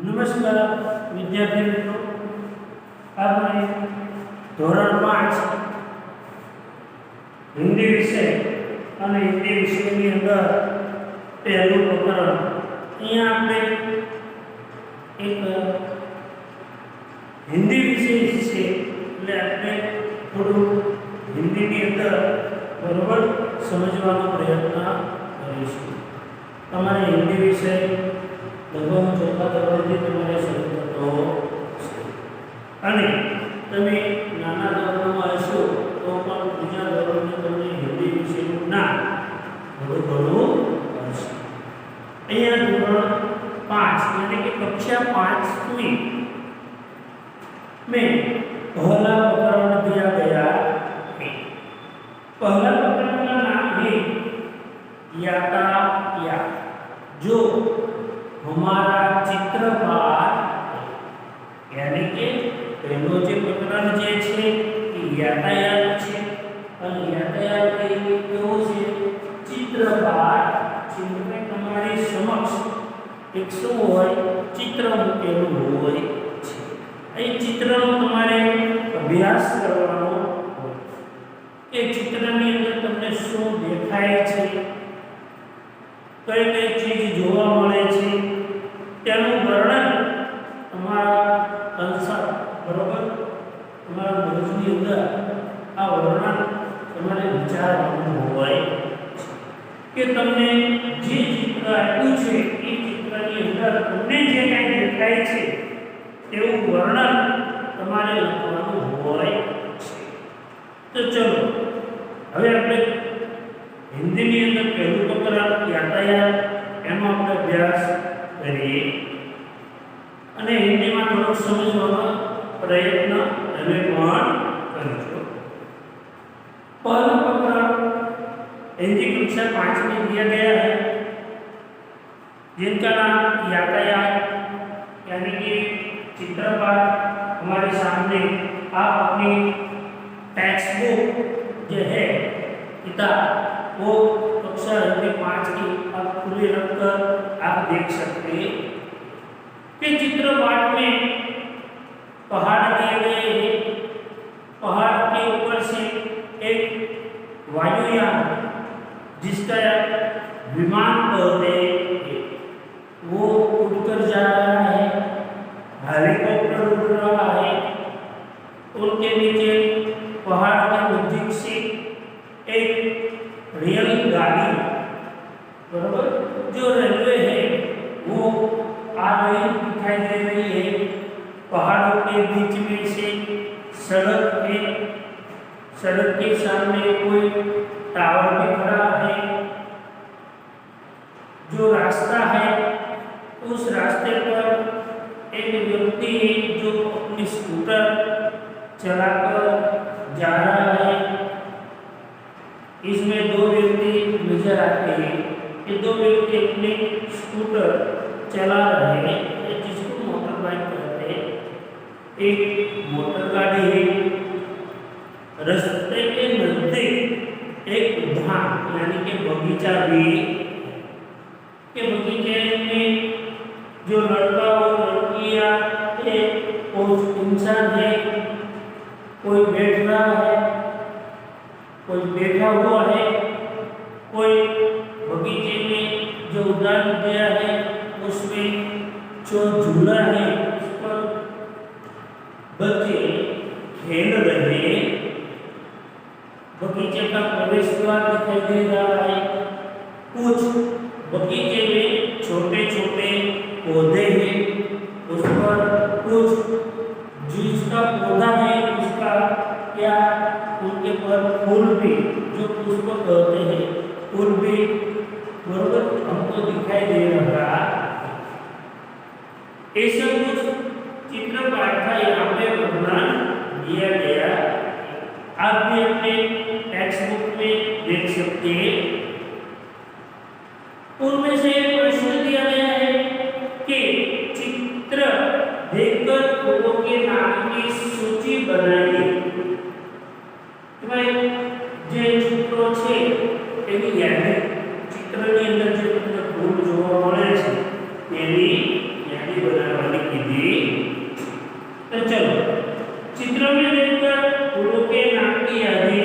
नमस्कार विद्यार्थी मित्रों, आपने ધોરણ 5 हिंदी विषय और हिंदी विषय की अंदर पहलू प्रकरण अहीं आपने एक हिंदी विषय से એટલે આપણે થોડું हिंदी ની અંદર બરોબર સમજવાનો પ્રયત્ન કરીશું। તમારે हिंदी विषय लगभग चौथा ધોરણથી તમારે શરૂ થતો છે અને તમે નાના ધોરણમાં હશો તો પણ બીજા ધોરણમાં તમને हिंदी વિષયનું જ્ઞાન થોડું ઘણું હશે। અહીંયા ધોરણ 5 यानी कि कक्षा 5 में पहला प्रकरण दिया गया है। पहला प्रकरण का नाम है यातायात, जो हमारा चित्रपाठ यानी कि पहलो जो प्रकरण जे छे कि यातायात छे અને यातायात એટલે કેવો છે चित्रपाठ। चित्र में તમારી સમક્ષ એક શું હોય चित्र મૂકેલું હોય છે। એ ચિત્રનો તમારે અભ્યાસ કરવાનો હોય। એ ચિત્રની અંદર તમને શું દેખાય છે, કઈ કઈ ચીજ જોવા મળે છે તેનું વર્ણન તમારા અનુસાર બરોબર તમારા મગજની અંદર આ વર્ણન તમારે વિચારવાનું હોય કે તમને જે ચિત્ર આપ્યું છે એ ચિત્રની અંદર તમને જે કંઈ દેખાય છે તેવું વર્ણન તમારે લખવાનું હોય છે। તો ચલો હવે આપણે हिंदी ની અંદર પહેલું પ્રકરણ यातायात એનો આપણે અભ્યાસ કરીએ અને હિન્દીમાં થોડો સમજવાનો પ્રયત્ન તમે પણ કરજો। पहला प्रकरण हिंदी कक्षा 5 में दिया गया है, जिनका नाम यातायात यानी कि चित्रपाठ। हमारे सामने आप अपनी टेक्स्ट बुक जो है किताब वो कक्षा 5 की आप खुले रखकर आप देख सकते हैं कि चित्रपाठ में पहाड़ दिए गए हैं। पहाड़ के ऊपर से एक वायुयान जिसका विमान कहते हैं वो उड़कर जा रहा है, हेलीकॉप्टर उड़ रहा है। उनके नीचे पहाड़ के नजदीक से एक रेल गाड़ी बराबर जो रेलवे है वो आ रही दिखाई दे रही है। पहाड़ों के बीच में से सड़क है, सड़क के सामने कोई टावर भी खड़ा है। जो रास्ता है उस रास्ते पर एक व्यक्ति है जो अपनी स्कूटर चलाकर जा रहा है। इसमें दो व्यक्ति नजर आते हैं कि दो व्यक्ति अपने स्कूटर चला रहे हैं जिसको मोटर बाइक कहते हैं। एक मोटर गाड़ी है। रास्ते के नजदीक एक उद्यान यानी कि बगीचा भी के बगीचे में जो लड़का और लड़कियां है कुछ इंसान है, कोई बैठ रहा है, कोई बैठा हुआ है, कोई बगीचे में जो उद्यान दिया है उसमें जो झूला है उस पर बच्चे खेल रहे हैं। बगीचे का प्रवेश द्वार दिखाई दे रहा है। कुछ बगीचे में छोटे छोटे पौधे हैं, उस पर कुछ जिसका पौधा है उसका क्या उनके पर फूल भी जो पुष्प कहते हैं फूल भी बरोबर हमको दिखाई दे रहा है। ऐसा कुछ चित्रपाठ का यहाँ पे वर्णन दिया गया। आप भी अपने टेक्स्ट बुक में देख सकते हैं। उनमें से एक प्रश्न दिया गया है कि चित्र देखकर लोगों के नाम की सूची बनाइए। भाई જે ચિત્રો છે तो चलो चित्र में देखकर फूलों के नाम की यादें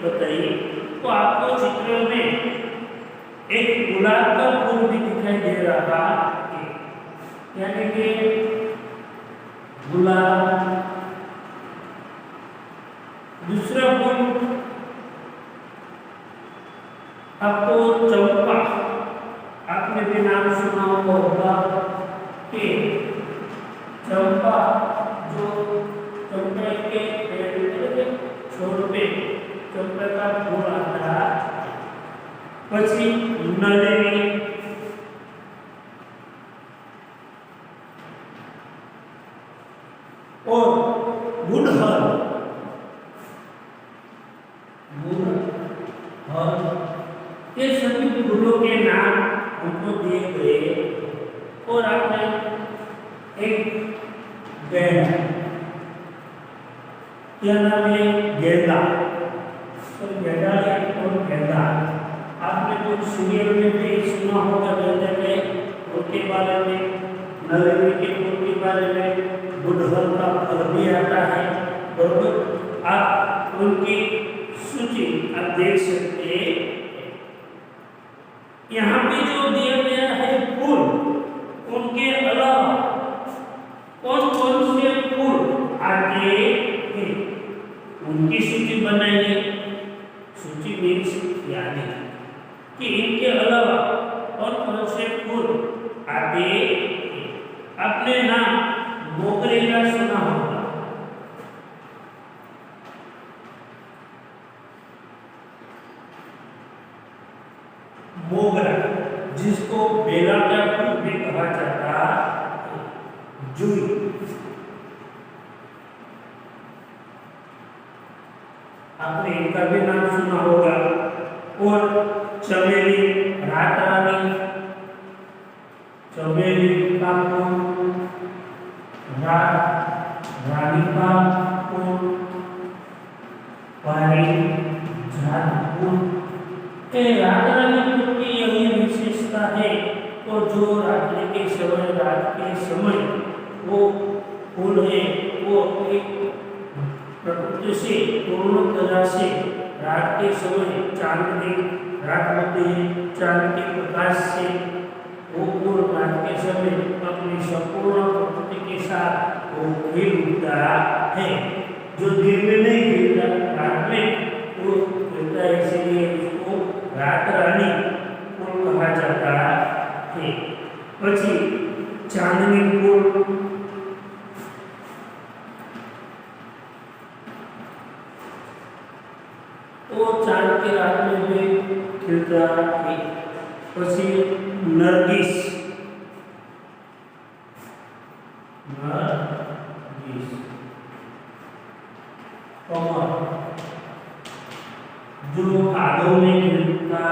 बताइए। तो आपको चित्र में एक गुलाब का फूल भी दिखाई दे रहा है, यानी कि गुलाब। दूसरा फूल आपको चंपा, आपने भी नाम सुना होगा कि चंपा जो चंपा के छोर पे चंपा का फूल आता है। પછી નલિની, और गुड़हल। ये सभी फूलों के नाम हमको दिए गए। और आपने एक गेंदा, क्या नाम है? गेंदा। तो गेंदा और गेंदा आपने कुछ सीरियल में भी सुना होगा, गेंदा के फूल के बारे में, नलिनी के फूल के बारे में, गुड़हल का फल भी आता है। बरोबर, आप उनकी सूची आप देख सकते हैं। यहाँ पे जो दिया गया है फूल, उनके अलावा कौन कौन से फूल आते हैं उनकी सूची बनाइए। सूची मीन्स यानी कि इनके अलावा कौन कौन से फूल आते हैं। आपने नाम मोगरे का सुना होगा। मोगरा, जिसको बेला का फूल भी कहा जाता है, जूही। आपने इनका भी नाम सुना होगा। और चमेली, रात रानी, चमेली का फूल, रात रानी का फूल, पारिजात फूल। रात रानी फूल की यही विशेषता है। तो जो रात्रि के समय, रात के समय वो फूल है, वो एक प्रकृति से पूर्ण तरह से रात के समय, चांदनी रात होती है, चांद के प्रकाश से वो फूल रात के समय अपनी संपूर्ण प्रकृति के साथ वो खिल उठता है। जो दिन में नहीं खिलता, रात में वो खिलता है, इसलिए इसको रात रानी फूल कहा जाता है। પછી चांदनी फूल, वो चांद के रात में भी खिलता है। પછી नरगिस, कमल, जो कादों में खिलता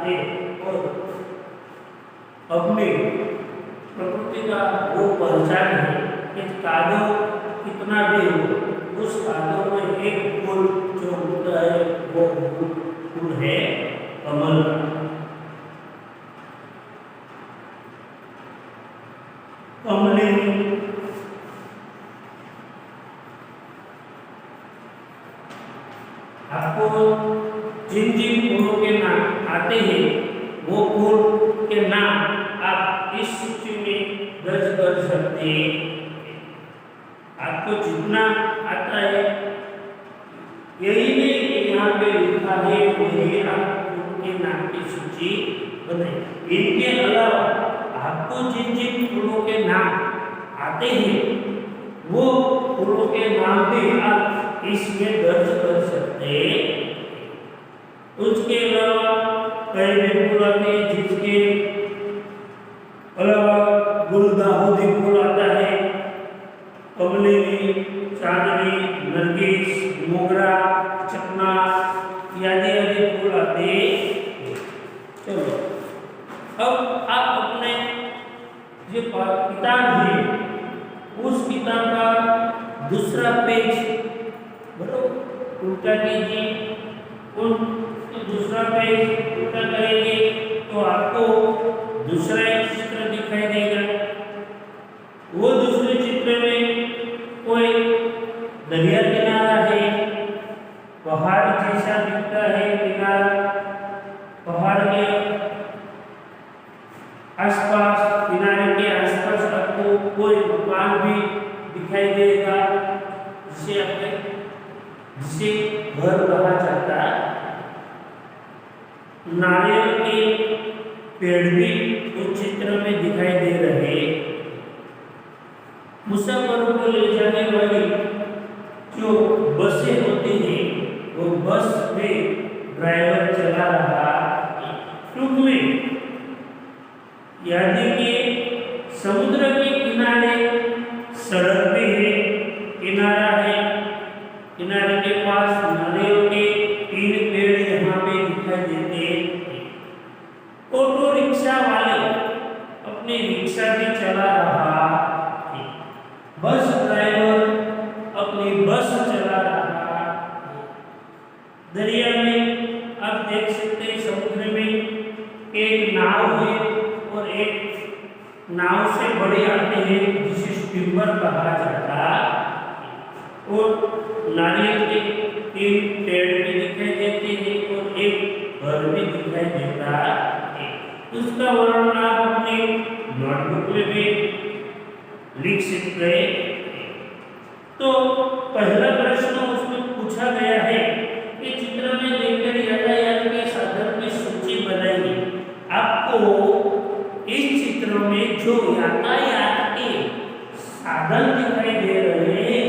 है। और अपने प्रकृति का वो पहचान है कि कादो कितना भी हो, उस कादों में एक फूल जो होता है वो फूल है कमल। कमलिनी, आपको जिन जिन फूलों के नाम आते हैं वो फूल के नाम आप इस सूची में दर्ज कर सकते हैं। आपको जितना आता है, यही नहीं कि यहाँ पे लिखा है वही आप फूल के नाम की सूची बनाए। इनके अलावा आपको जिन जिन फूलों के नाम आते हैं वो फूलों के नाम भी आप इसमें दर्ज कर सकते हैं। उसके अलावा कई भी फूल आते हैं, जिसके अलावा गुलदाउदी फूल आता है, कमलिनी, चांदनी, नरगिस, मोगरा, चकना इत्यादि आदि फूल आते हैं। चलो अब आप अपने जो किताब है उस किताब का दूसरा पेज बराबर उल्टा कीजिए। उन दूसरा पेज उल्टा करेंगे तो आपको दूसरा एक चित्र दिखाई देगा। वो दूसरे चित्र में कोई कोई दरिया किनारा है, पहाड़ जैसा दिखता है किनारा, पहाड़ के आसपास, किनारे के आसपास आपको कोई मकान भी दिखाई देगा जिसे घर कहा जाता है। नारियल के पेड़ भी उस चित्र में दिखाई दे रहे। मुसाफिरों को ले जाने वाली जो बसें होती हैं, वो बस में ड्राइवर चला रहा। टूक में यानी कि समुद्र के किनारे सड़क भी है, किनारा है, किनारे के पास नारियल के 3 पेड़ यहाँ पे दिखाई देते हैं। ऑटो रिक्शा वाले अपनी रिक्शा भी चला रहा है, बस ड्राइवर अपनी बस चला रहा है। दरिया में आप देख सकते हैं, समुद्र में एक नाव है और एक नाव से बड़ी आते हैं जिसे स्टीमर कहा जाता है। और नारियल के 3 पेड़ भी दिखाई देते हैं और एक घर भी दिखाई देता है। उसका वर्णन आप अपने नोटबुक में भी लिख सकते हैं। तो पहला प्रश्न उसमें पूछा गया है कि चित्र में देखकर यातायात के साधन की सूची बनाइए। आपको इस चित्र में जो यातायात के साधन दिखाई दे रहे हैं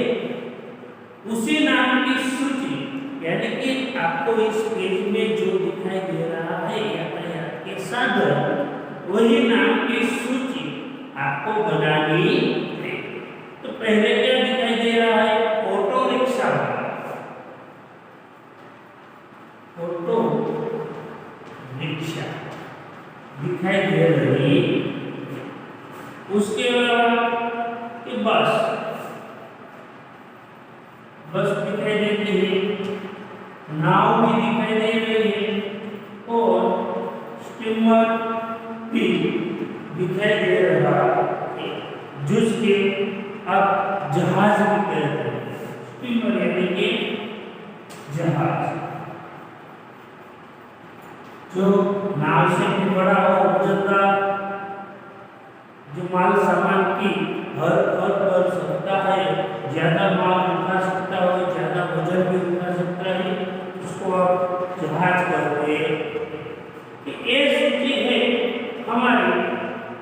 उसी नाम की सूची, यानी कि आपको इस पेज में जो दिखाई दे रहा है यातायात के साधन, वही नाम की सूची आपको बनानी है। तो पहले क्या दिखाई दे रहा है? ऑटो रिक्शा, ऑटो रिक्शा दिखाई दे रही। उसके बाद बस, बस दिखाई देती है, नाव भी दिखाई दे रही है और स्टीमर भी दिखाई दे रहा है, जिसके अब जहाज भी कहते हैं। स्टीमर यानी कि जहाज, जो नाव से भी बड़ा और वजनदार, जो माल सामान की हर कर सकता है, ज्यादा माल उठा सकता है, ज्यादा वजन भी उठा सकता है, उसको आप जहाज कहते हैं। ये सूची है हमारे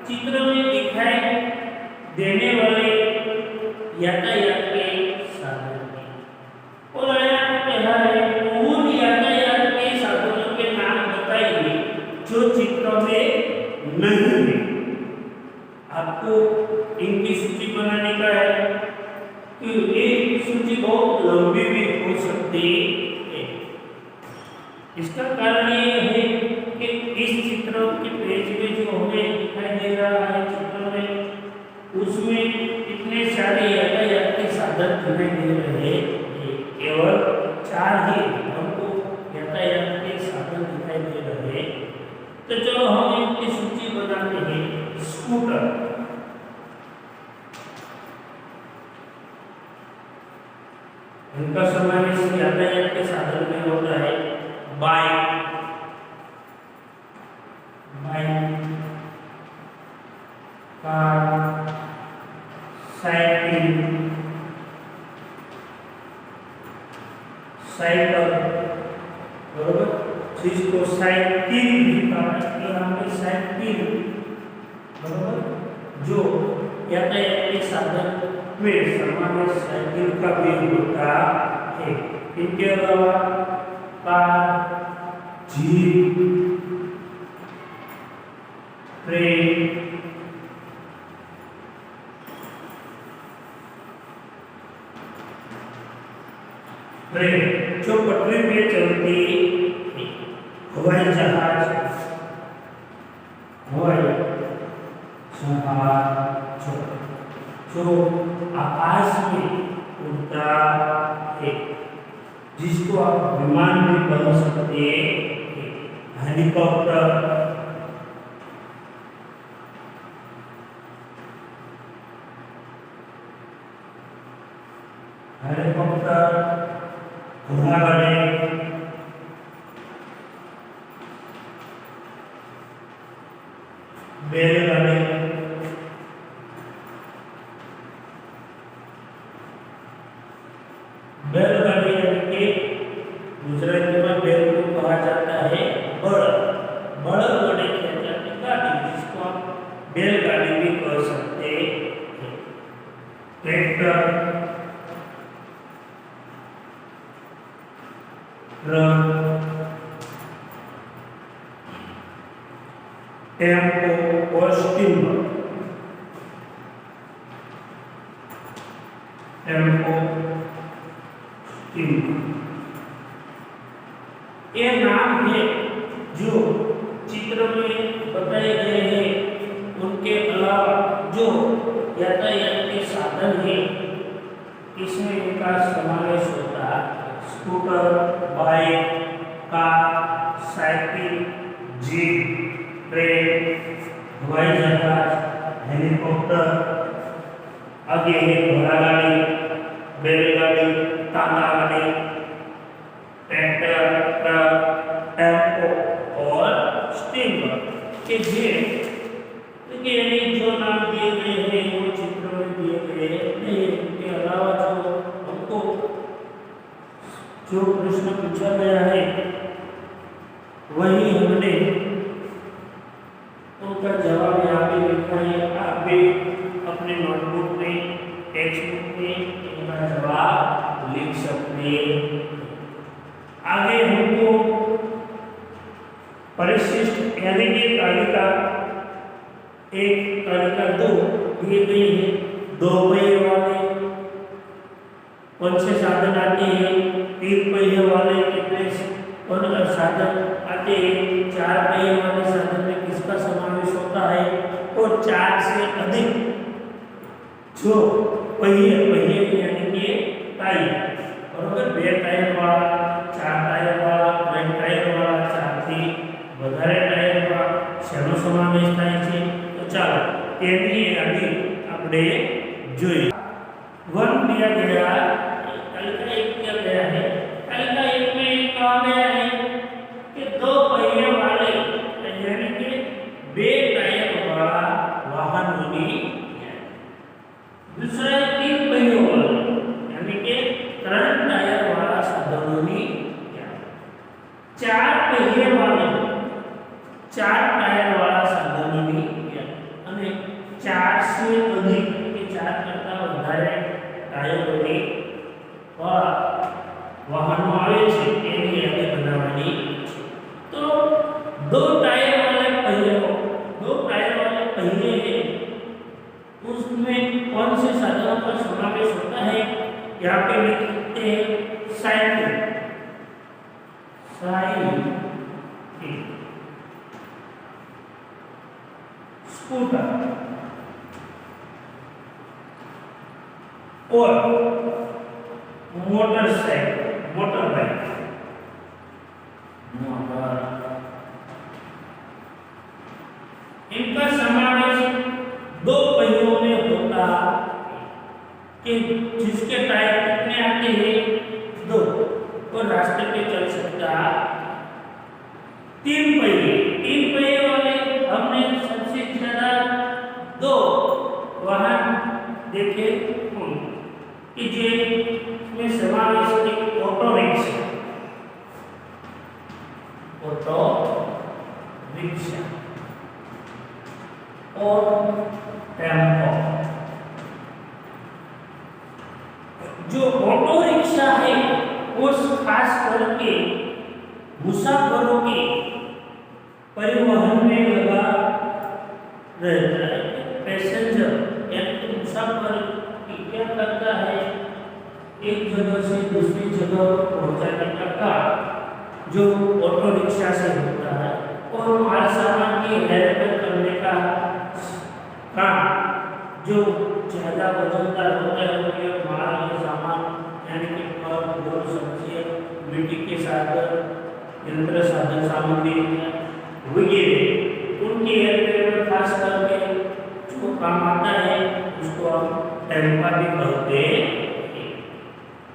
चित्र में दिखाई देने वाले यातायात के साधन की। और यहाँ कहा है उन यातायात के साधनों के नाम बताइए जो चित्र में नहीं है। आपको इनकी सूची बनाने का है कि ये सूची बहुत लंबी भी हो सकती है। इसका कारण ये है कि इस चित्र के पेज में जो हमें दिखाई दे रहा है चित्र में, उसमें इतने सारे यातायात के साधन दिखाई दे रहे हैं, केवल 4 ही हमको यातायात के साधन दिखाई दे रहे हैं। तो चलो हम इनकी सूची बनाते हैं। स्कूटर, इनका समावेश यातायात के साधन में होता है। बाइक, कार, साइकिल, बरोबर, जिसको साइकिल भी कहा जाता है, साइकिल, बरोबर, जो यातायात के साधन में समावेश साइकिल का भी होता है। इनके अलावा कार, जीप, ट्रेन, जो पटरी पे चलती है। हवाई जहाज, जो आकाश में उड़ता है, जिसको आप विमान भी बन सकते हैं, हेलीकॉप्टर, हेलीकॉप्टर, घोड़ागाड़ी, बैलगाड़ी, बैलगाड़ी यानी कि गुजराती में बैल को कहा जाता है बड़द, बड़द वडे खींचाती गाड़ी जिसको आप बैलगाड़ी भी कह सकते हैं। ट्रैक्टर, ट्रक, टेम्पो और स्टीमर, टेम्पो, स्टीमर, ये नाम है जो चित्र में बताए गए हैं। उनके अलावा जो यातायात के साधन है इसमें इनका समावेश होता है scooter, bike, car, cycle, jeep, train, हवाई जहाज, हेलीकॉप्टर, आगे है घोड़ागाड़ी, बैलगाड़ी, तांगा गाड़ी, ट्रैक्टर, ट्रक, टेम्पो और स्टीमर के ये जो नाम दिए गए हैं वो चित्र में दिए गए हैं। इनके अलावा जो हमको जो प्रश्न पूछा गया है वही हमने उनका जवाब यहाँ पे लिखा है। आप भी अपने नोटबुक में, टेक्स्ट बुक में इनका जवाब लिख सकते हैं। आगे हमको परिशिष्ट यानी कि तालिका 1, तालिका 2 दिए गए हैं। 2 पहिए वाले कौन से साधन आते हैं, 3 पहिए वाले कितने कौन साधन आते हैं, 4 पहिए वाले साधन में किसका समावेश होता है, और 4 से अधिक जो पहिए यानी कि टायर, बराबर 2 टायर वाला, 4 टायर वाला, 3 टायर वाला, 4 થી વધારે ટાયર વાળા શેનો સમાવેશ થાય છે, તો ચાલો તેની યાદી આપણે જોઈએ। 1 दिया गया, तालिका 1 दिया गया है। तालिका 1 में ये कहा गया है कि 2 पहिए वाले यानी कि 2 टायर वाला वाहनोनी, दूसरा 3 पहिए वाले यानी कि 3 टायर वाला साधनोनी, 4 पहिए वाले 4 टायर वाला साधनोनी અને 4 से अधिक કે 4 કરતા વધારે ટાયરોની વાહનો આવે છે એની યાદી બનાવવાની છે। તો 2 टायर वाले पहिए हैं उसमें कौन से साधनों का समावेश होता है, यहाँ पे लिखते हैं साइकिल, स्कूटर और मोटरसाइकिल, मोटरबाइक, इनका समावेश 2 पहियों में होता कि जिसके टायर कितने आते हैं, 2, और रास्ते पे चल सकता। 3 पहिए वाले हमने सबसे ज्यादा 2 वाहन देखे कि जिसमें समावेश एक ऑटो रिक्शा और टेम्पो। जो ऑटो रिक्शा है वो खास करके मुसाफरों के परिवहन में लगा रहता है। पैसेंजर यानी कि मुसाफर क्या करता है, एक जगह से दूसरी जगह पहुंचाने का काम जो ऑटो रिक्शा से होता है, और माल सामान की हेरफेर करने का काम जो ज्यादा वजनदार होता है वो माल या सामान यानी कि फल, फूल, सब्जियां, मिट्टी के साधन, यंत्र साधन सामग्री वगैरह उनकी हेरफेर में खास करके जो काम आता है उसको हम टेम्पा भी कहते हैं।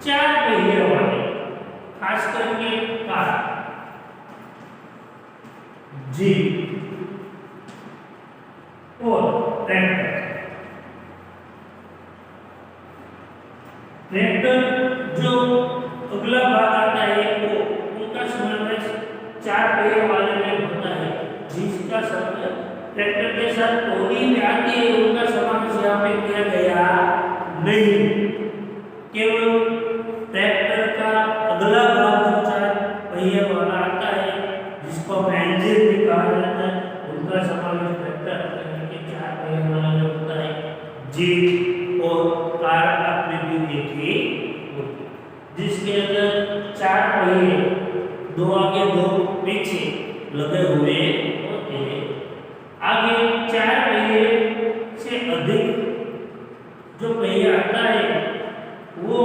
चार पहिए वाले, खास करके कार, जीप और ट्रैक्टर। ट्रैक्टर जो अगला भाग आता है वो उनका समन्वय चार पहिए वाले में होता है, जिसका समन्वय ट्रैक्टर के साथ टोली में आती है, उनका समावेश यहाँ पे किया गया नहीं। केवल ट्रैक्टर का अगला भाग जो चार पहिए वाला आता है, जिसको हम इंजन भी कहा जाता है, उनका समावेश ट्रैक्टर के चार पहिए वाले में होता है। जीप और कार आपने भी देखी होगी, जिसके अंदर चार पहिए, दो आगे दो पीछे लगे हुए होते हैं। आगे चार पहिए से अधिक जो पहिया आता है वो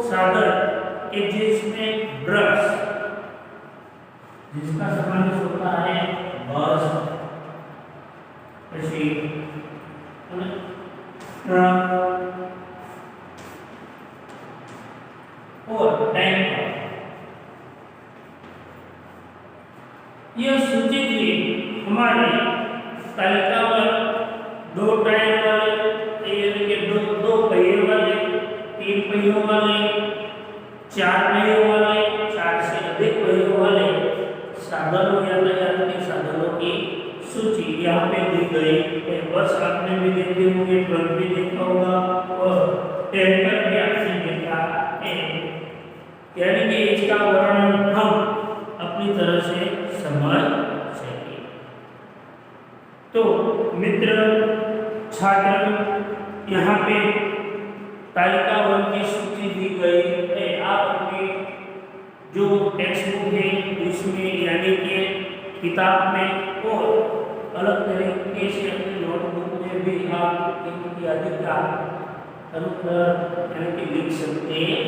साधन के जिसमें ब्रश, जिसका समावेश होता है बस, ट्रक और टैंकर। यह सूची थी हमारे तालिका पर दो टायर वाले, यानी कि दो पहिए वाले, तीन पहियों वाले, चार पहियों वाले, चार से अधिक पहियों वाले साधनों यातायात के साधनों की सूची यहाँ पे दी गई है। बस आपने भी देखी होगी, ट्रक भी देखा होगा और टैंकर भी आपने देखा है, यानी कि इसका वर्णन हम अपनी तरह से समझ सके। तो मित्र छात्र, यहाँ पे तालिका 1 की सूची दी गई है। आप अपनी जो टेक्स्ट बुक है इसमें, यानी कि किताब में और अलग तरीके से अपनी नोटबुक में भी आप इनकी अधिक यानी कि लिख सकते हैं।